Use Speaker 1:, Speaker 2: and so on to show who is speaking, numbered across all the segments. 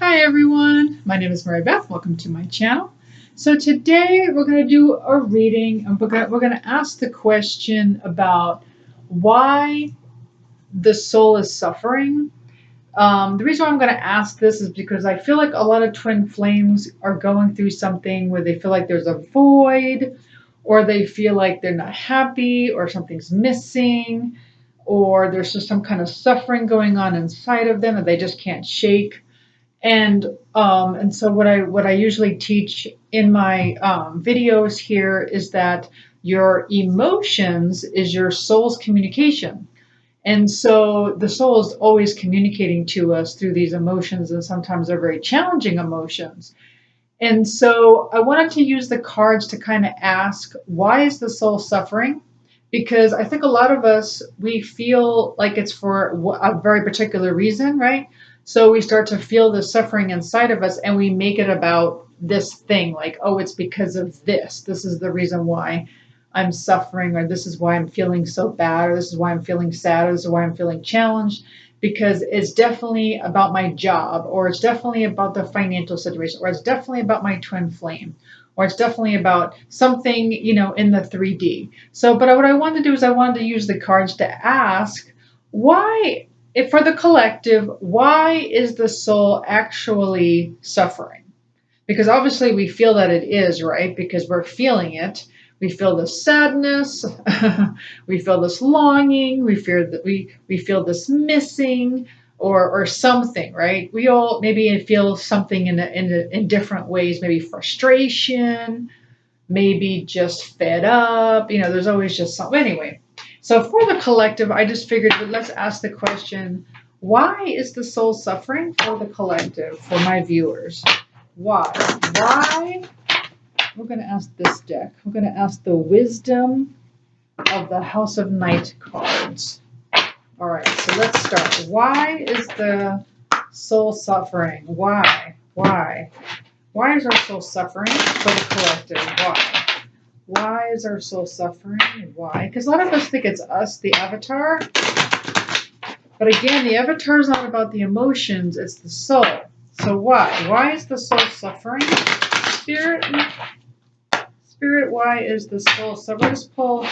Speaker 1: Hi everyone, my name is Mary Beth. Welcome to my channel. So today we're going to do a reading and we're going to ask the question about why the soul is suffering. The reason why I'm going to ask this is because I feel like a lot of twin flames are going through something where they feel like there's a void, or they feel like they're not happy, or something's missing, or there's just some kind of suffering going on inside of them that they just can't shake. And so what I usually teach in my videos here is that your emotions is your soul's communication. And so the soul is always communicating to us through these emotions, and sometimes they're very challenging emotions. And so I wanted to use the cards to kind of ask, why is the soul suffering? Because I think a lot of us, we feel like it's for a very particular reason, right? So we start to feel the suffering inside of us and we make it about this thing, like, oh, it's because of this. This is the reason why I'm suffering, or this is why I'm feeling so bad, or this is why I'm feeling sad, or this is why I'm feeling challenged, because it's definitely about my job, or it's definitely about the financial situation, or it's definitely about my twin flame, or it's definitely about something, in the 3D. So, but what I wanted to do is I wanted to use the cards to ask why, if for the collective, why is the soul actually suffering? Because obviously we feel that it is, right? Because we're feeling it. We feel this sadness, we feel this longing, we fear that we feel this missing, or something, right? We all maybe feel something in different ways, maybe frustration, maybe just fed up. There's always just something. Anyway, so for the collective, I just figured, let's ask the question, why is the soul suffering for the collective, for my viewers? Why? Why? We're going to ask this deck. We're going to ask the wisdom of the House of Night cards. All right, so let's start. Why is the soul suffering? Why? Why? Why is our soul suffering for the collective? Why? Why is our soul suffering? Why? Because a lot of us think it's us, the avatar. But again, the avatar is not about the emotions, it's the soul. So why? Why is the soul suffering? Spirit? Spirit, why is the soul suffering? Let's pull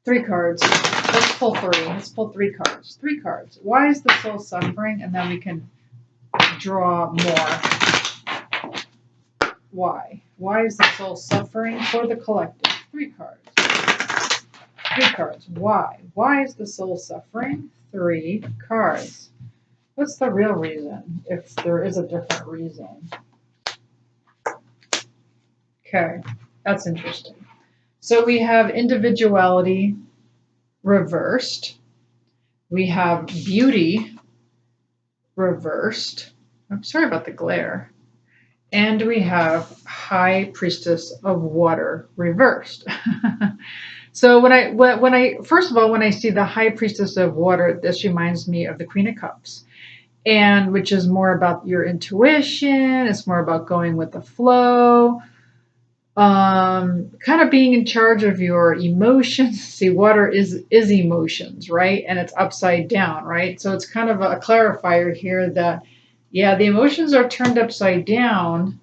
Speaker 1: 3 cards. Let's pull 3. Let's pull 3 cards. 3 cards. Why is the soul suffering? And then we can draw more. Why? Why is the soul suffering for the collective? 3 cards. 3 cards. Why? Why is the soul suffering? 3 cards. What's the real reason, if there is a different reason? Okay, that's interesting. So we have individuality reversed. We have beauty reversed. I'm sorry about the glare. And we have High Priestess of Water reversed. So when I first of all, when I see the High Priestess of Water, this reminds me of the Queen of Cups, and which is more about your intuition. It's more about going with the flow. Kind of being in charge of your emotions. See, water is emotions, right? And it's upside down, right? So it's kind of a clarifier here that, yeah, the emotions are turned upside down,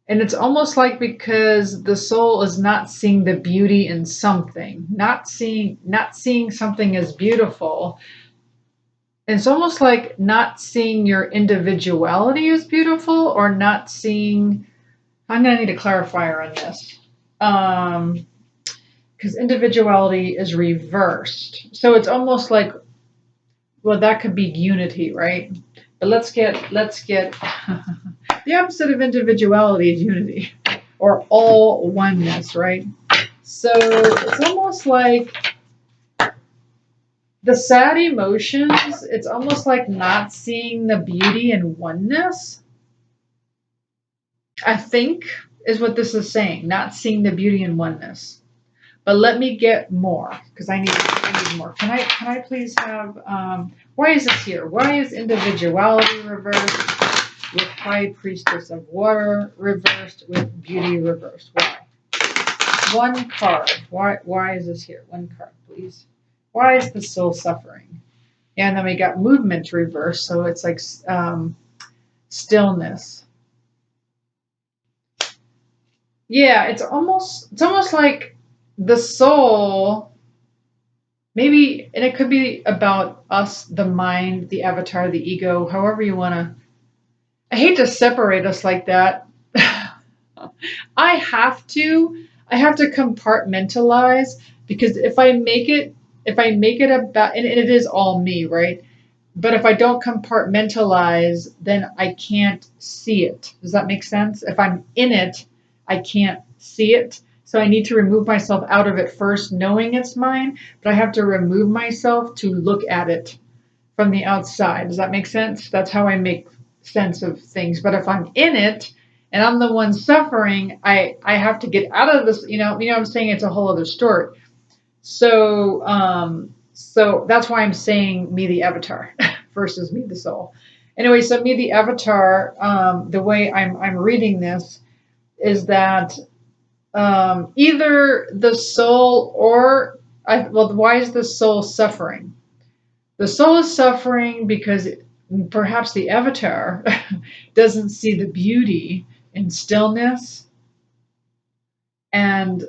Speaker 1: and it's almost like because the soul is not seeing the beauty in something, not seeing something as beautiful. It's almost like not seeing your individuality as beautiful, or not seeing. I'm going to need a clarifier on this, because individuality is reversed. So it's almost like, well, that could be unity, right? But let's get the opposite of individuality is unity, or all oneness, right? So it's almost like the sad emotions. It's almost like not seeing the beauty in oneness, I think, is what this is saying, not seeing the beauty in oneness. But let me get more, because I need more. Can I please have, why is this here? Why is individuality reversed with High Priestess of Water reversed with beauty reversed? Why? 1 card. Why is this here? 1 card, please. Why is the soul suffering? And then we got movement reversed, so it's like stillness. Yeah, it's almost like the soul, maybe, and it could be about us, the mind, the avatar, the ego, however you want to. I hate to separate us like that. I have to. I have to compartmentalize, because if I make it about, and it is all me, right? But if I don't compartmentalize, then I can't see it. Does that make sense? If I'm in it, I can't see it. So I need to remove myself out of it first, knowing it's mine, but I have to remove myself to look at it from the outside. Does that make sense? That's how I make sense of things. But if I'm in it and I'm the one suffering, I have to get out of this, I'm saying it's a whole other story. So that's why I'm saying me the avatar versus me the soul. Anyway, so me the avatar, the way I'm reading this is that either the soul why is the soul suffering? The soul is suffering because perhaps the avatar doesn't see the beauty in stillness and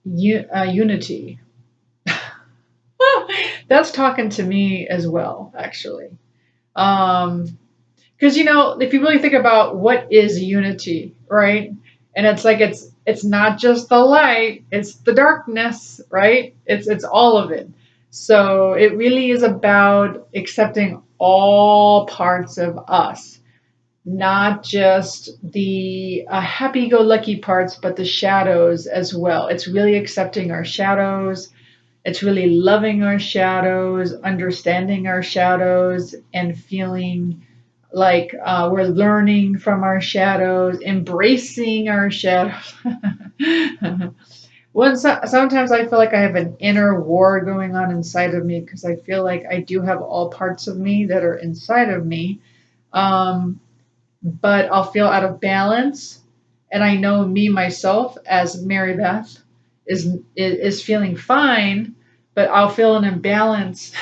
Speaker 1: unity. That's talking to me as well, actually. Because if you really think about what is unity, right? And it's like it's not just the light, it's the darkness, right? It's all of it. So it really is about accepting all parts of us, not just the happy-go-lucky parts, but the shadows as well. It's really accepting our shadows. It's really loving our shadows, understanding our shadows, and feeling like we're learning from our shadows, embracing our shadows. Sometimes I feel like I have an inner war going on inside of me, because I feel like I do have all parts of me that are inside of me, but I'll feel out of balance, and I know me myself as Mary Beth is feeling fine, but I'll feel an imbalance,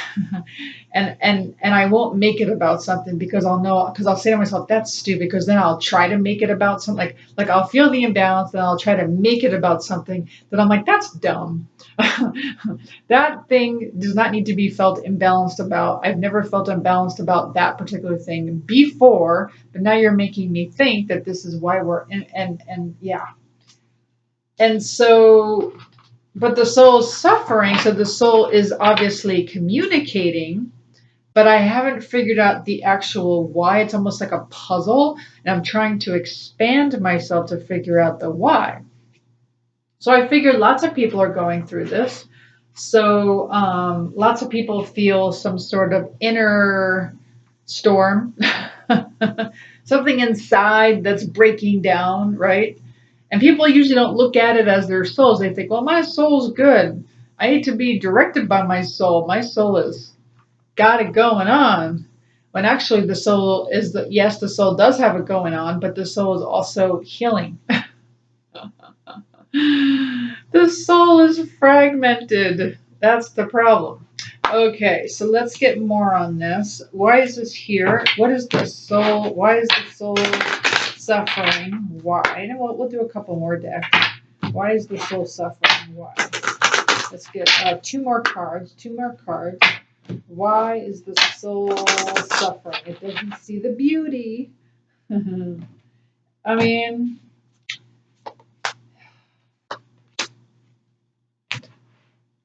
Speaker 1: and I won't make it about something, because I'll say to myself, that's stupid, because then I'll try to make it about something, like I'll feel the imbalance, then I'll try to make it about something that I'm like, that's dumb. That thing does not need to be felt imbalanced about. I've never felt imbalanced about that particular thing before, but now you're making me think that this is why we're in, and yeah. And so, but the soul's suffering, so the soul is obviously communicating, but I haven't figured out the actual why. It's almost like a puzzle, and I'm trying to expand myself to figure out the why. So I figured lots of people are going through this. So lots of people feel some sort of inner storm, something inside that's breaking down, right? And people usually don't look at it as their souls. They think, well, my soul's good. I need to be directed by my soul. My soul has got it going on. When actually the soul is yes, the soul does have it going on, but the soul is also healing. The soul is fragmented. That's the problem. Okay, so let's get more on this. Why is this here? What is the soul? Why is the soul suffering? Why? And we'll do a couple more decks. Why is the soul suffering? Why? Let's get two more cards. Two more cards. Why is the soul suffering? It doesn't see the beauty. I mean,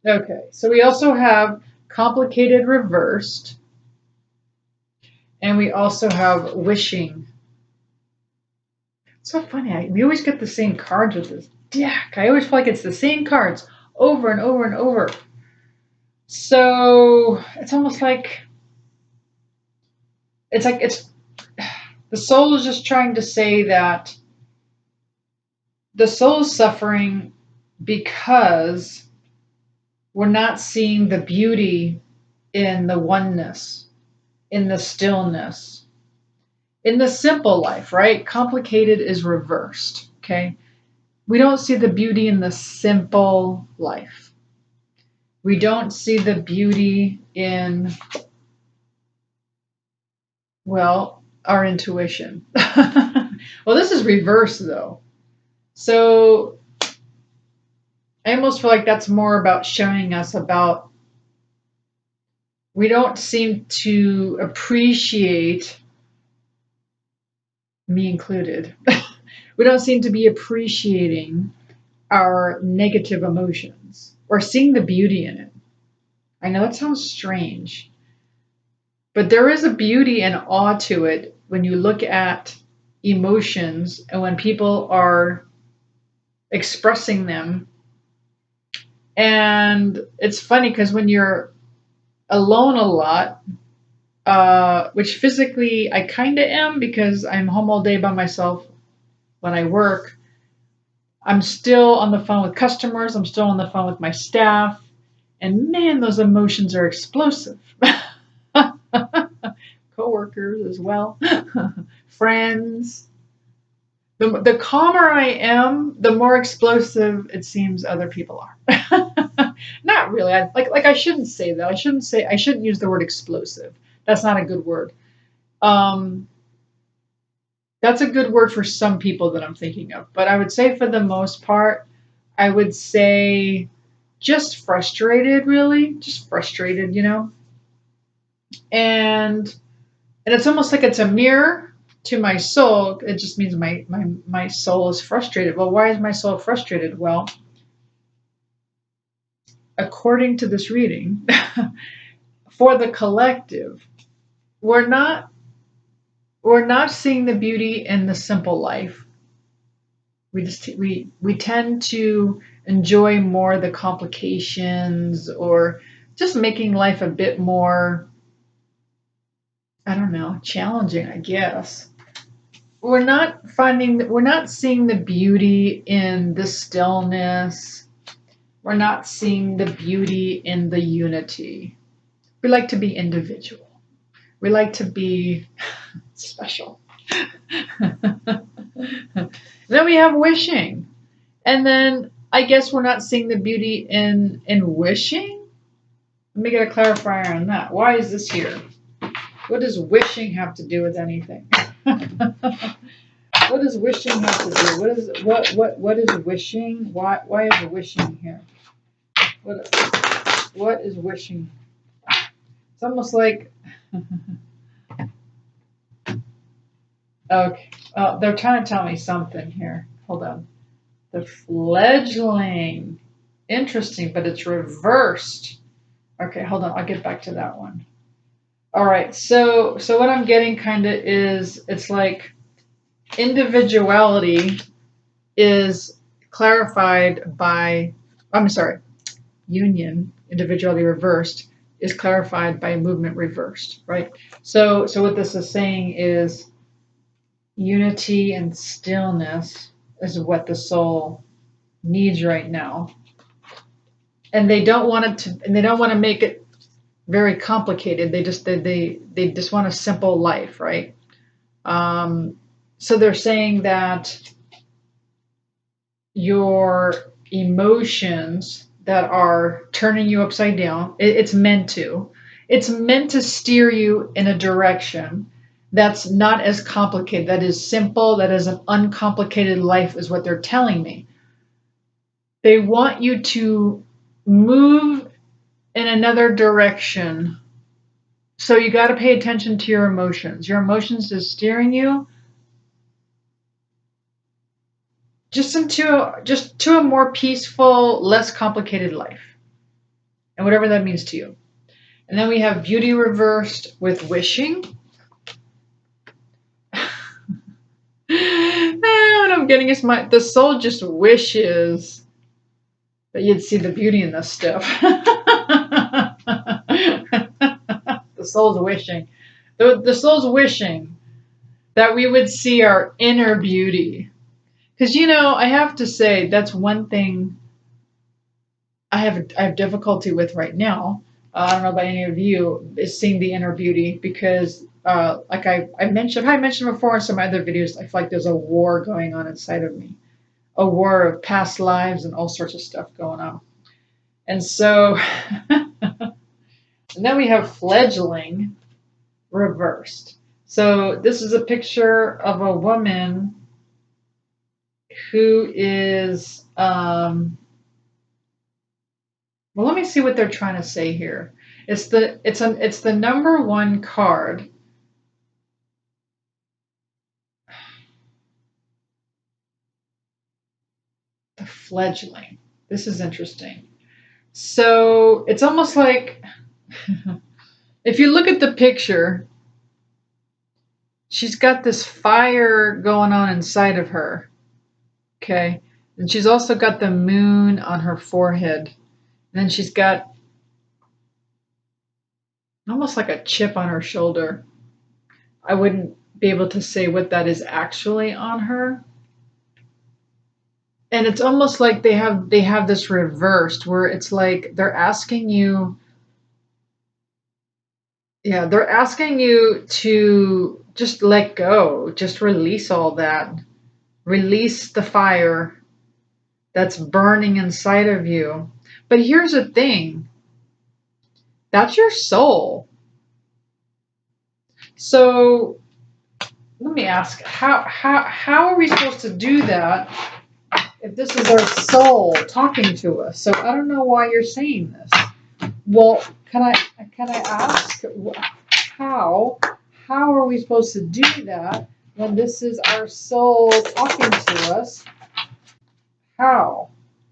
Speaker 1: okay, so we also have complicated reversed, and we also have wishing. It's so funny. We always get the same cards with this deck. I always feel like it's the same cards over and over and over. So it's almost like it's the soul is just trying to say that the soul is suffering because we're not seeing the beauty in the oneness, in the stillness, in the simple life, right? Complicated is reversed, okay? We don't see the beauty in the simple life. We don't see the beauty in Well, our intuition. Well, this is reverse though. So I almost feel like that's more about showing us about we don't seem to appreciate, me included, we don't seem to be appreciating our negative emotions or seeing the beauty in it. I know it sounds strange, but there is a beauty and awe to it when you look at emotions and when people are expressing them. And it's funny because when you're alone a lot, which physically I kind of am because I'm home all day by myself when I work, I'm still on the phone with customers, I'm still on the phone with my staff, and man, those emotions are explosive. Coworkers as well, friends. The calmer I am, the more explosive it seems other people are. Not really. Like I shouldn't say that. I shouldn't use the word explosive. That's not a good word. Um, that's a good word for some people that I'm thinking of. But I would say for the most part, I would say just frustrated, really, just frustrated, and it's almost like it's a mirror to my soul. It just means my soul is frustrated. Well, why is my soul frustrated? Well, according to this reading, for the collective, we're not we're not seeing the beauty in the simple life. We tend to enjoy more the complications or just making life a bit more, I don't know, challenging, I guess. We're not seeing the beauty in the stillness. We're not seeing the beauty in the unity. We like to be individual. We like to be special. Then we have wishing. And then I guess we're not seeing the beauty in wishing. Let me get a clarifier on that. Why is this here? What does wishing have to do with anything? What does wishing have to do? What is wishing? Why is wishing here? What is wishing? It's almost like okay. They're trying to tell me something here. Hold on. The fledgling. Interesting, but it's reversed. Okay, hold on. I'll get back to that one. All right. So what I'm getting kind of is it's like individuality is clarified by, I'm sorry, union, individuality reversed, is clarified by movement reversed, right? So what this is saying is unity and stillness is what the soul needs right now. And they don't want it to, and they don't want to make it very complicated. They just want a simple life, right? So they're saying that your emotions that are turning you upside down, it's meant to steer you in a direction that's not as complicated, that is simple, that is an uncomplicated life, is what they're telling me. They want you to move in another direction. So you got to pay attention to your emotions. Your emotions is steering you just to a more peaceful, less complicated life. And whatever that means to you. And then we have beauty reversed with wishing. What I'm getting is the soul just wishes that you'd see the beauty in this stuff. The soul's wishing. The soul's wishing that we would see our inner beauty. Because, I have to say, that's one thing I have difficulty with right now. I don't know about any of you, is seeing the inner beauty because, like I mentioned before in some other videos, I feel like there's a war going on inside of me, a war of past lives and all sorts of stuff going on. And so, and then we have fledgling reversed. So this is a picture of a woman who is, well, let me see what they're trying to say here. It's the number one card. The fledgling. This is interesting. So it's almost like if you look at the picture, she's got this fire going on inside of her. Okay. And she's also got the moon on her forehead. And then she's got almost like a chip on her shoulder. I wouldn't be able to say what that is actually on her. And it's almost like they have this reversed where it's like they're asking you, yeah, they're asking you to just let go, just release all that. Release the fire that's burning inside of you. But here's the thing. That's your soul. So let me ask, how are we supposed to do that if this is our soul talking to us? So I don't know why you're saying this. Well, can I ask how are we supposed to do that when this is our soul talking to us? How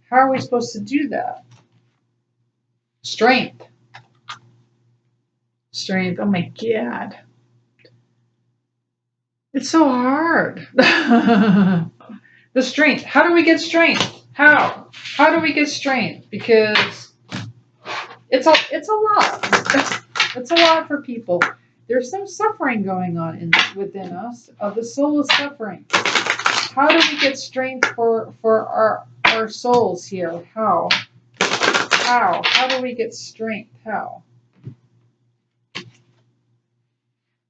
Speaker 1: are we supposed to do that? Strength. Oh my God. It's so hard. The strength. How do we get strength? How do we get strength? Because it's a lot. It's a lot for people. There's some suffering going on within us. The soul is suffering. How do we get strength for our souls here? How do we get strength? How?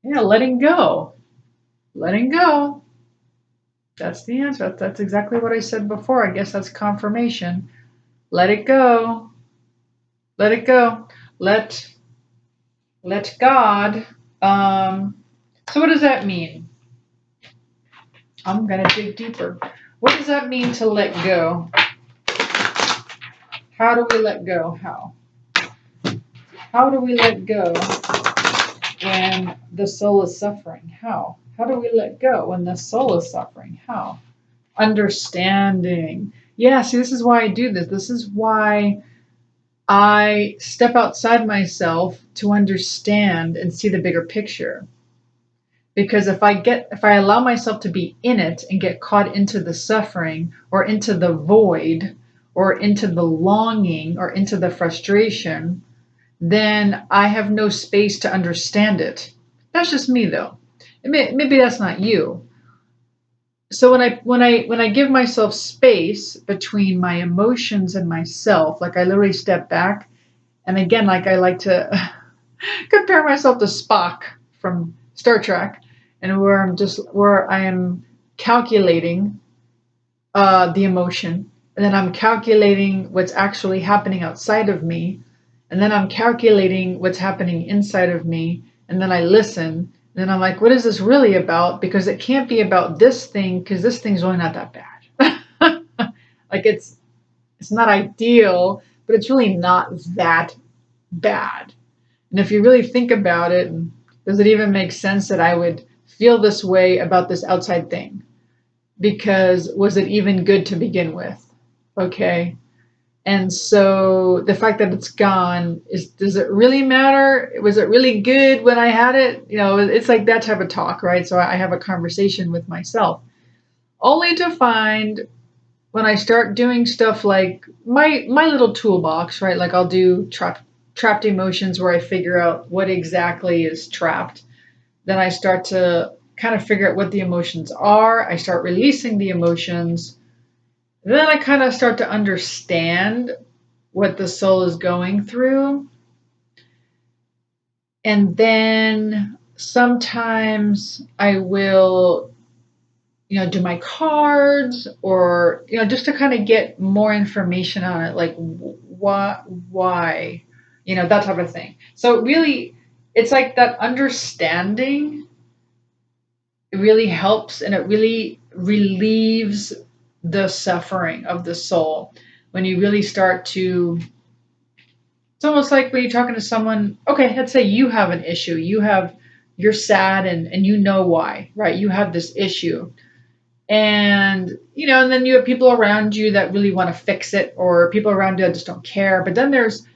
Speaker 1: Yeah, letting go. Letting go. That's the answer. That's exactly what I said before. I guess that's confirmation. Let it go. Let it go. Let God. So what does that mean? I'm gonna dig deeper. What does that mean to let go? How do we let go? How do we let go when the soul is suffering? How do we let go when the soul is suffering? How? Understanding. Yeah, see, this is why I do this. This is why I step outside myself to understand and see the bigger picture. Because if I allow myself to be in it and get caught into the suffering or into the void or into the longing or into the frustration, then I have no space to understand it. That's just me, though. Maybe that's not you. So when I give myself space between my emotions and myself, like I literally step back, and again, like I like to compare myself to Spock from Star Trek, and where I am calculating the emotion, and then I'm calculating what's actually happening outside of me, and then I'm calculating what's happening inside of me, and then I listen, and then I'm like, what is this really about? Because it can't be about this thing, because this thing's really not that bad. Like it's not ideal, but it's really not that bad. And if you really think about it, does it even make sense that I would feel this way about this outside thing? Because was it even good to begin with? Okay. And so the fact that it's gone does it really matter? Was it really good when I had it? You know, it's like that type of talk, right? So I have a conversation with myself, only to find when I start doing stuff like my little toolbox, right? Like I'll do trapped emotions where I figure out what exactly is trapped. Then I start to kind of figure out what the emotions are. I start releasing the emotions. Then I kind of start to understand what the soul is going through. And then sometimes I will, do my cards or, just to kind of get more information on it, like why, that type of thing. So really, it's like that understanding It really helps and it really relieves the suffering of the soul when you really start to. It's almost like when you're talking to someone, okay, let's say you have an issue. You're sad and you know why, right? You have this issue. And, and then you have people around you that really want to fix it, or people around you that just don't care. But then there's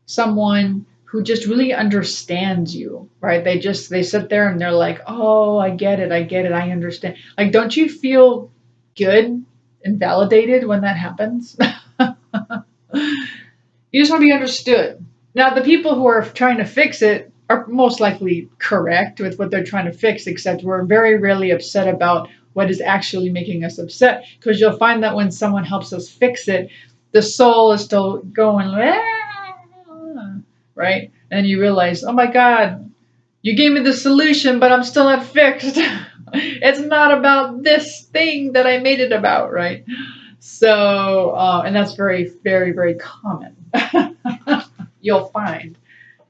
Speaker 1: someone who just really understands you, right? They sit there and they're like, oh, I get it, I understand. Like, don't you feel good and validated when that happens? You just want to be understood. Now, the people who are trying to fix it are most likely correct with what they're trying to fix, except we're very rarely upset about what is actually making us upset. Because you'll find that when someone helps us fix it, the soul is still going, right? And you realize, oh my God, you gave me the solution, but I'm still not fixed. It's not about this thing that I made it about, right? So, and that's very, very, very common. You'll find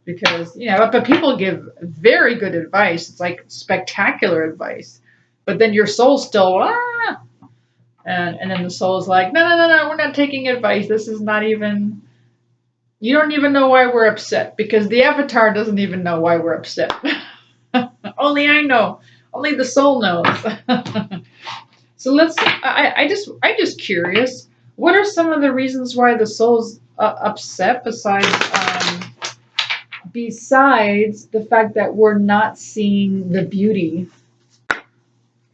Speaker 1: because, but people give very good advice. It's like spectacular advice, but then your soul's still, and then the soul's like, no, we're not taking advice. This is not even, you don't even know why we're upset because the avatar doesn't even know why we're upset. Only I know. Only the soul knows. So I just curious. What are some of the reasons why the soul's upset besides the fact that we're not seeing the beauty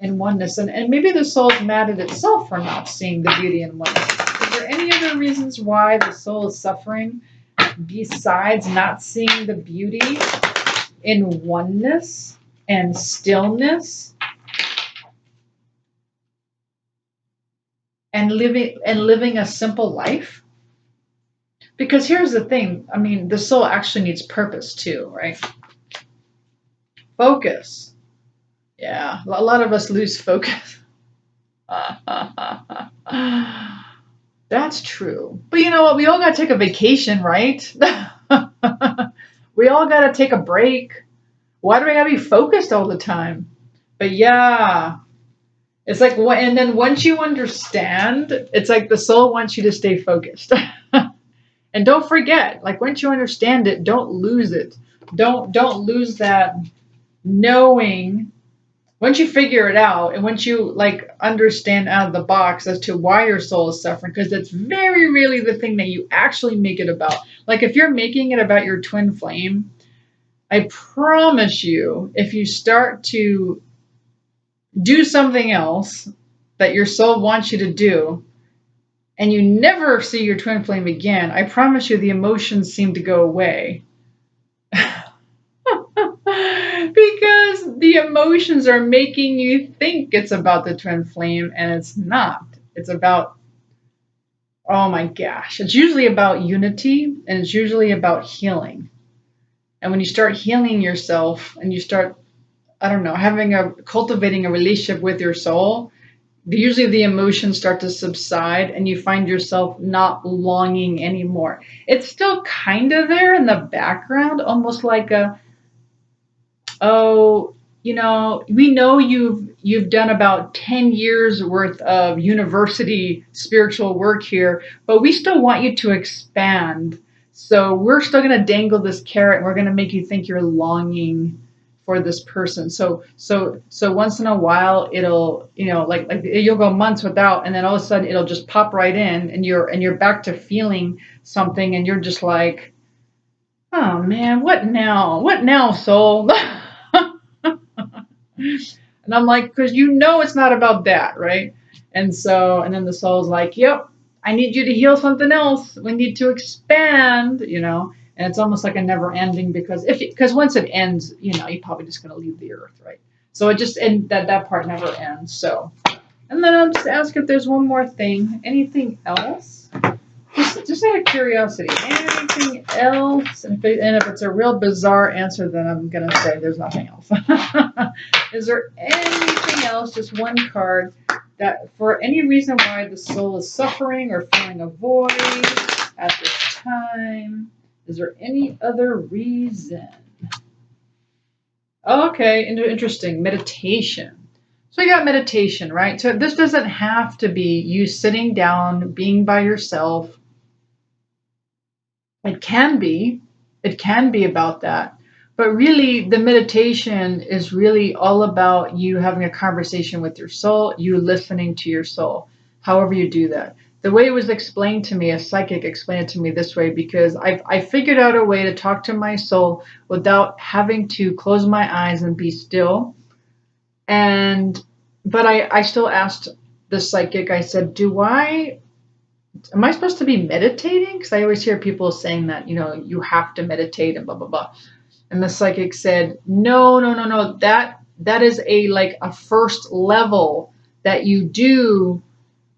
Speaker 1: in oneness, and maybe the soul's mad at itself for not seeing the beauty in oneness. Is there any other reasons why the soul is suffering besides not seeing the beauty in oneness and stillness and living a simple life? Because here's the thing, I mean, the soul actually needs purpose too, right? Focus. Yeah, a lot of us lose focus. That's true. But you know what? We all got to take a vacation, right? We all got to take a break. Why do I got to be focused all the time? But yeah, it's like, and then once you understand, it's like the soul wants you to stay focused. And don't forget, like once you understand it, don't lose it. Don't lose that knowing. Once you figure it out and once you like understand out of the box as to why your soul is suffering, because that's very rarely the thing that you actually make it about. Like if you're making it about your twin flame, I promise you, if you start to do something else that your soul wants you to do, and you never see your twin flame again, I promise you the emotions seem to go away. Because the emotions are making you think it's about the twin flame, and it's not. It's about, oh my gosh, it's usually about unity, and it's usually about healing. And when you start healing yourself and you start, I don't know, cultivating a relationship with your soul, usually the emotions start to subside and you find yourself not longing anymore. It's still kind of there in the background, almost like we know you've done about 10 years worth of university spiritual work here, but we still want you to expand. So we're still going to dangle this carrot and we're going to make you think you're longing for this person. So once in a while it'll, like you'll go months without, and then all of a sudden it'll just pop right in and you're back to feeling something and you're just like, oh man, what now? What now, soul? And I'm like, because it's not about that, right? And then the soul's like, yep, I need you to heal something else. We need to expand, and it's almost like a never ending because once it ends, you're probably just going to leave the earth, right? So and that part never ends. So, and then I'll just ask if there's one more thing. Anything else? Just out of curiosity, anything else? And if it's a real bizarre answer, then I'm going to say there's nothing else. Is there anything else, just one card, that for any reason why the soul is suffering or feeling a void at this time? Is there any other reason? Okay, interesting. Meditation. So you got meditation, right? So this doesn't have to be you sitting down, being by yourself. It can be. It can be about that. But really, the meditation is really all about you having a conversation with your soul, you listening to your soul, however you do that. The way it was explained to me, a psychic explained it to me this way, because I figured out a way to talk to my soul without having to close my eyes and be still. And, but I still asked the psychic, I said, am I supposed to be meditating? Because I always hear people saying that, you have to meditate and blah, blah, blah. And the psychic said, no, no, no, no. That is a first level that you do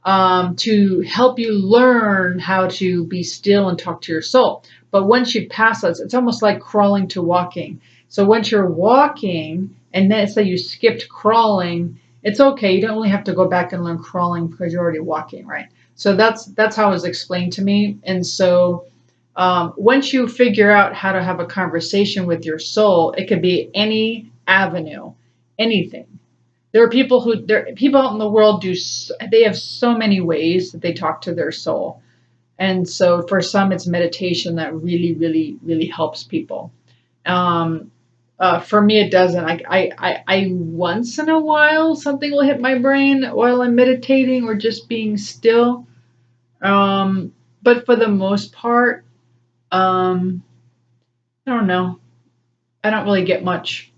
Speaker 1: to help you learn how to be still and talk to your soul. But once you pass that, it's almost like crawling to walking. So once you're walking, and then say you skipped crawling, it's okay. You don't only have to go back and learn crawling because you're already walking, right? So that's how it was explained to me. And so once you figure out how to have a conversation with your soul, it could be any avenue, anything. There are people out in the world they have so many ways that they talk to their soul. And so for some, it's meditation that really, really, really helps people. For me, it doesn't. I once in a while, something will hit my brain while I'm meditating or just being still. But for the most part, I don't know. I don't really get much,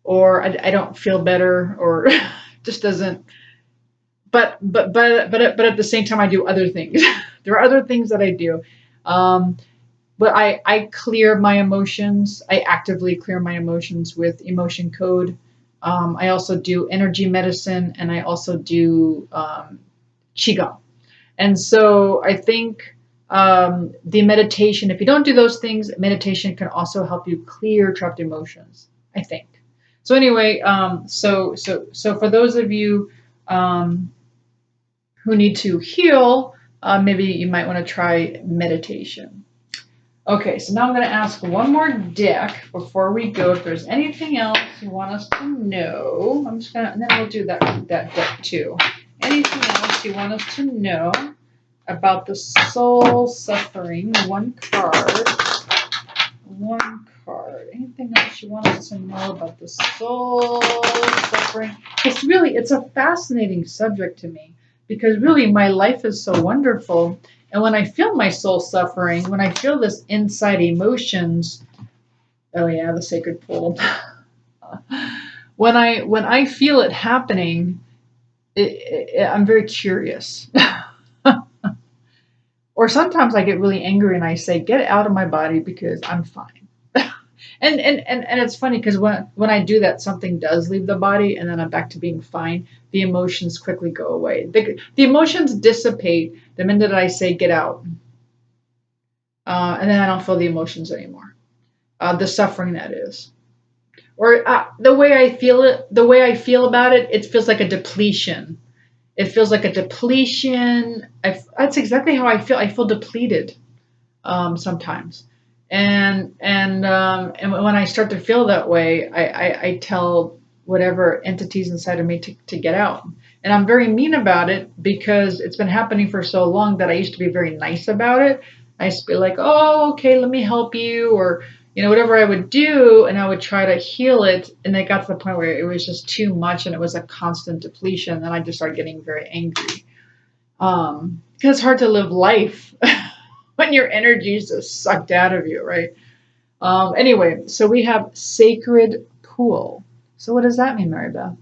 Speaker 1: or I don't feel better, or just doesn't. But at the same time, I do other things. There are other things that I do. Um, but I clear my emotions. I actively clear my emotions with emotion code. I also do energy medicine, and I also do qigong. And so I think the meditation, if you don't do those things, meditation can also help you clear trapped emotions, I think. So anyway, so for those of you who need to heal, maybe you might want to try meditation. Okay, so now I'm going to ask one more deck before we go. If there's anything else you want us to know, I'm just going to, and then we'll do that deck too. Anything else you want us to know about the soul suffering? One card. Anything else you want us to know about the soul suffering? It's a fascinating subject to me, because really my life is so wonderful. And when I feel my soul suffering, when I feel this inside emotions, oh yeah, the sacred pool. When I feel it happening, I'm very curious. Or sometimes I get really angry and I say, get out of my body because I'm fine. And it's funny because when I do that, something does leave the body and then I'm back to being fine. The emotions quickly go away. The emotions dissipate the minute I say get out. And then I don't feel the emotions anymore. The suffering, that is. Or the way I feel about it, it feels like a depletion. It feels like a depletion. That's exactly how I feel. I feel depleted sometimes. And when I start to feel that way, I tell whatever entities inside of me to get out. And I'm very mean about it because it's been happening for so long that I used to be very nice about it. I used to be like, oh, okay, let me help you, or whatever I would do, and I would try to heal it. And it got to the point where it was just too much and it was a constant depletion. And I just started getting very angry. Because it's hard to live life when your energy is just sucked out of you, right? Anyway, so we have sacred pool. So what does that mean, Mary Beth?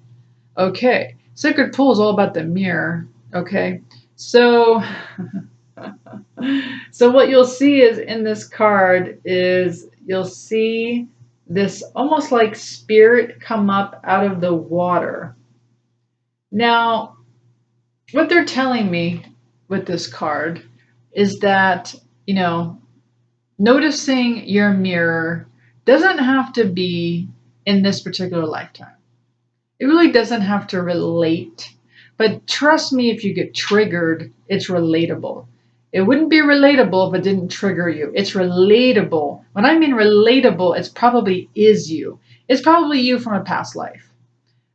Speaker 1: Okay, sacred pool is all about the mirror. Okay, so so what you'll see is in this card is you'll see this almost like spirit come up out of the water. Now, what they're telling me with this card is that, noticing your mirror doesn't have to be in this particular lifetime. It really doesn't have to relate. But trust me, if you get triggered, it's relatable. It wouldn't be relatable if it didn't trigger you. It's relatable. When I mean relatable, it's probably is you. It's probably you from a past life.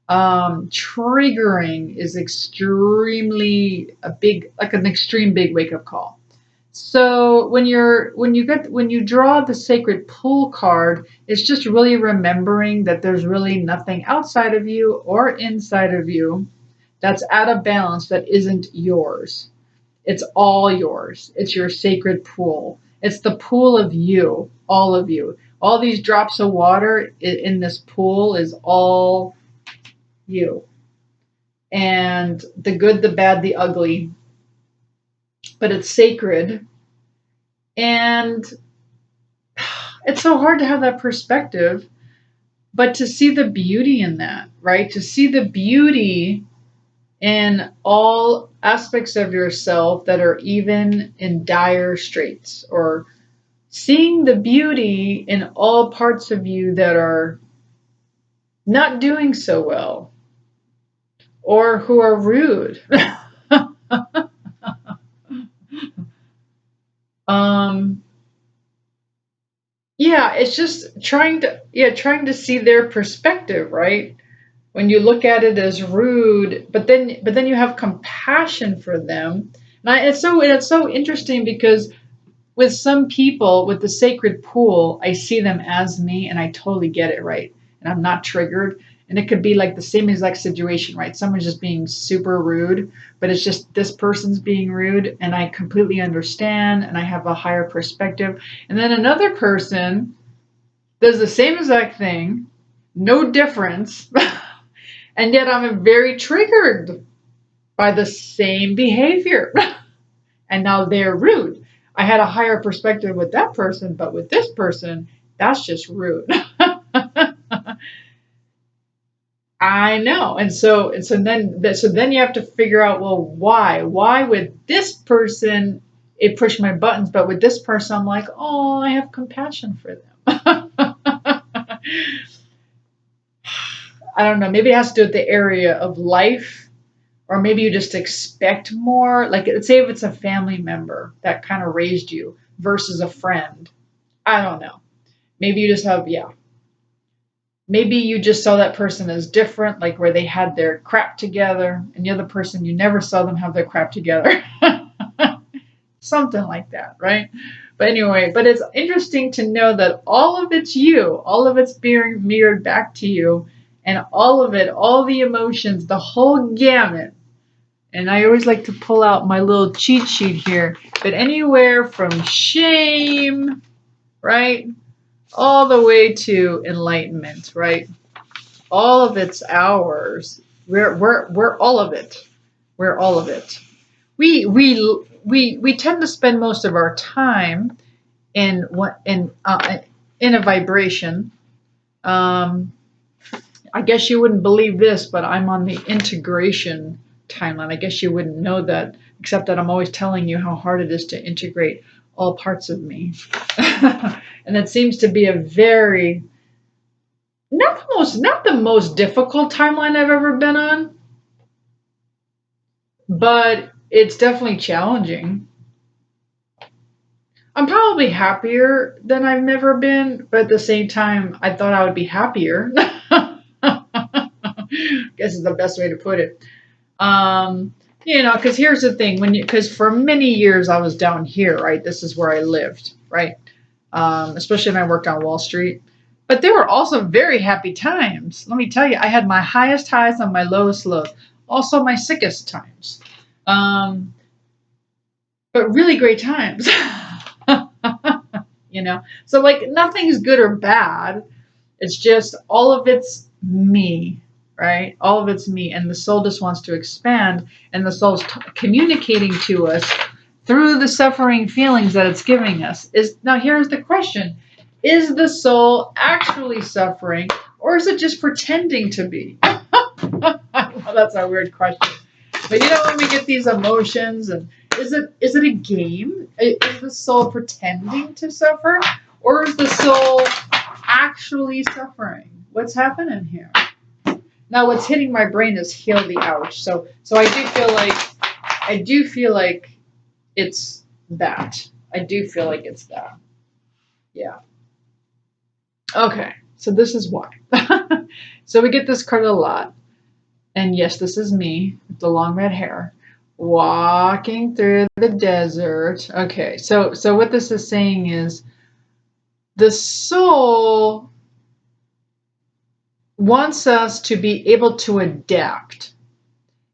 Speaker 1: Triggering is extremely a big, like an extreme big wake up call. So when you draw the sacred pool card, it's just really remembering that there's really nothing outside of you or inside of you that's out of balance that isn't yours. It's all yours. It's your sacred pool. It's the pool of you, all of you. All these drops of water in this pool is all you. And the good, the bad, the ugly. But it's sacred. And it's so hard to have that perspective, but to see the beauty in that, right? To see the beauty in all aspects of yourself that are even in dire straits, or seeing the beauty in all parts of you that are not doing so well or who are rude. Yeah, it's just trying to see their perspective, right? When you look at it as rude, but then you have compassion for them. It's so interesting because with some people with the sacred pool, I see them as me and I totally get it, right? And I'm not triggered. And it could be like the same exact situation, right? Someone's just being super rude, but it's just this person's being rude and I completely understand and I have a higher perspective. And then another person does the same exact thing, no difference, and yet I'm very triggered by the same behavior. And now they're rude. I had a higher perspective with that person, but with this person, that's just rude. I know. And so then you have to figure out, well, why? Why with this person it pushed my buttons, but with this person I'm like, oh, I have compassion for them. I don't know. Maybe it has to do with the area of life, or maybe you just expect more. Like, let's say if it's a family member that kind of raised you versus a friend. I don't know. Maybe you just have, yeah. Maybe you just saw that person as different, like where they had their crap together, and the other person, you never saw them have their crap together. Something like that, right? But anyway, but it's interesting to know that all of it's you, all of it's being mirrored back to you, and all of it, all the emotions, the whole gamut. And I always like to pull out my little cheat sheet here, but anywhere from shame, right, all the way to enlightenment, right? All of it's ours. We're all of it. We're all of it. We tend to spend most of our time in a vibration. I guess you wouldn't believe this, but I'm on the integration timeline. I guess you wouldn't know that, except that I'm always telling you how hard it is to integrate all parts of me. And it seems to be a very not the most difficult timeline I've ever been on, but it's definitely challenging. I'm probably happier than I've ever been, but at the same time, I thought I would be happier. Guess is the best way to put it. Because here's the thing: because for many years I was down here, right? This is where I lived, right? Especially when I worked on Wall Street. But there were also very happy times. Let me tell you, I had my highest highs and my lowest lows. Also my sickest times. But really great times. So like nothing's good or bad. It's just all of it's me, right? All of it's me. And the soul just wants to expand. And the soul's communicating to us through the suffering feelings that it's giving us. Now here's the question. Is the soul actually suffering, or is it just pretending to be? Well, that's a weird question. But when we get these emotions, and is it a game? Is the soul pretending to suffer, or is the soul actually suffering? What's happening here? Now, what's hitting my brain is heal the ouch. So I do feel like it's that. I do feel like it's that. Yeah. Okay. So this is why. So we get this card a lot. And yes, this is me with the long red hair walking through the desert. Okay, so what this is saying is the soul wants us to be able to adapt.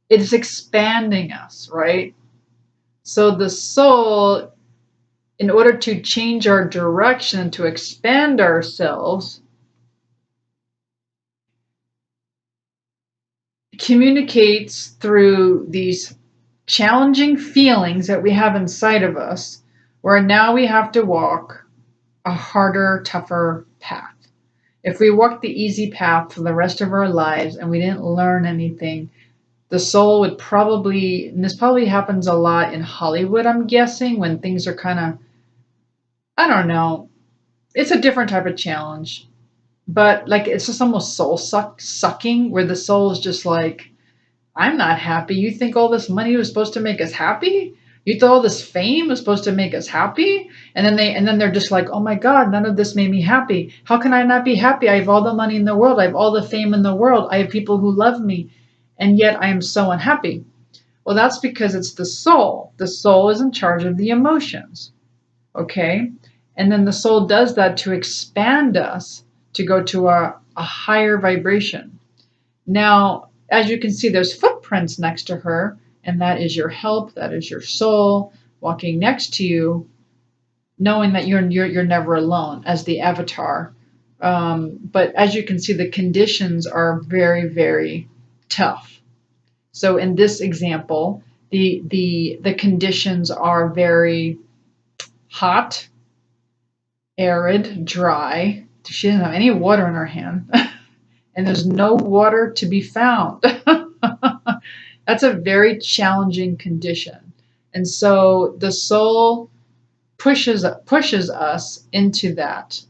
Speaker 1: It is expanding us, right? So the soul, in order to change our direction, to expand ourselves, communicates through these challenging feelings that we have inside of us, where now we have to walk a harder, tougher path. If we walked the easy path for the rest of our lives and we didn't learn anything, the soul would probably, and this probably happens a lot in Hollywood, I'm guessing, when things are kind of, I don't know, it's a different type of challenge. But like it's just almost sucking, where the soul is just like, I'm not happy. You think all this money was supposed to make us happy? You thought all this fame was supposed to make us happy? And then they're just like, oh my God, none of this made me happy. How can I not be happy? I have all the money in the world. I have all the fame in the world. I have people who love me. And yet I am so unhappy. Well, that's because it's the soul. The soul is in charge of the emotions. Okay? And then the soul does that to expand us to go to a higher vibration. Now, as you can see, there's footprints next to her, and that is your help, that is your soul walking next to you, knowing that you're never alone as the avatar. But as you can see, the conditions are very, very tough. So in this example, the conditions are very hot, arid, dry. She doesn't have any water in her hand. And there's no water to be found. That's a very challenging condition. And so the soul pushes us into that,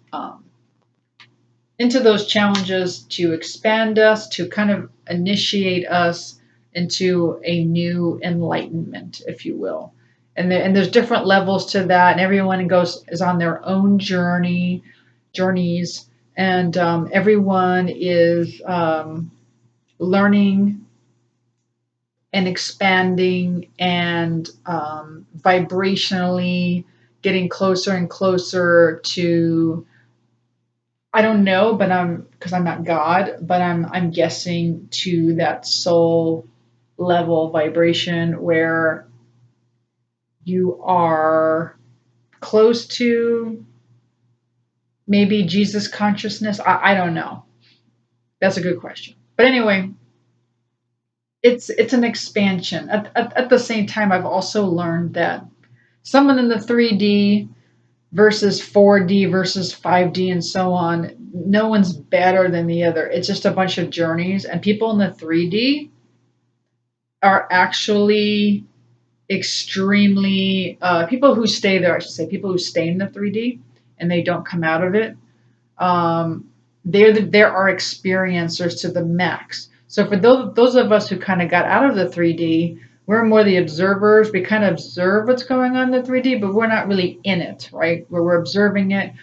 Speaker 1: into those challenges to expand us, to kind of initiate us into a new enlightenment, if you will. And there's different levels to that, and everyone is on their own journeys, and everyone is learning and expanding and vibrationally getting closer and closer to, I don't know, but because I'm not God, but I'm guessing to that soul level vibration where you are close to maybe Jesus consciousness. I don't know. That's a good question. But anyway, it's an expansion. At the same time, I've also learned that someone in the 3D versus 4D versus 5D and so on, no one's better than the other. It's just a bunch of journeys. And people in the 3D are actually extremely, people who stay there, I should say, people who stay in the 3D and they don't come out of it, they're our experiencers to the max. So for those of us who kind of got out of the 3D, we're more the observers. We kind of observe what's going on in the 3D, but we're not really in it, right? Where we're observing it,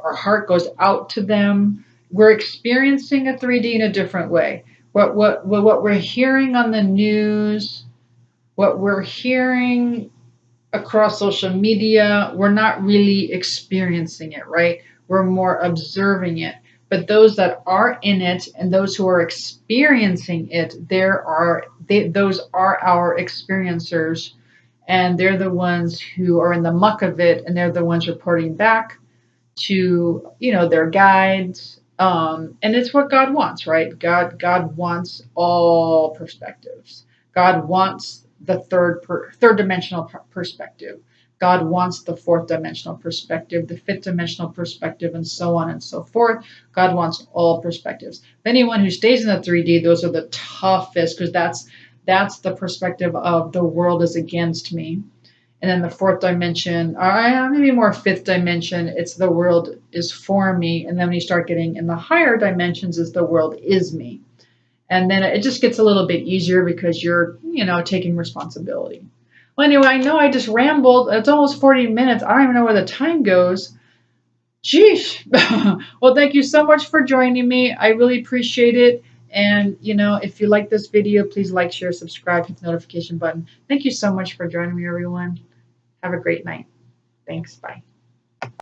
Speaker 1: our heart goes out to them. We're experiencing a 3D in a different way. What we're hearing on the news, what we're hearing across social media, we're not really experiencing it, right? We're more observing it. But those that are in it and those who are experiencing it, those are our experiencers, and they're the ones who are in the muck of it, and they're the ones reporting back to their guides. And it's what God wants, right? God wants all perspectives. God wants the third dimensional perspective. God wants the fourth dimensional perspective, the fifth dimensional perspective, and so on and so forth. God wants all perspectives. Anyone who stays in the 3D, those are the toughest, because that's the perspective of the world is against me. And then the fourth dimension, or maybe more fifth dimension, it's the world is for me. And then when you start getting in the higher dimensions, is the world is me. And then it just gets a little bit easier because you're, taking responsibility. Well, anyway, I know I just rambled. It's almost 40 minutes. I don't even know where the time goes. Sheesh. Well, thank you so much for joining me. I really appreciate it. And, if you like this video, please like, share, subscribe, hit the notification button. Thank you so much for joining me, everyone. Have a great night. Thanks. Bye.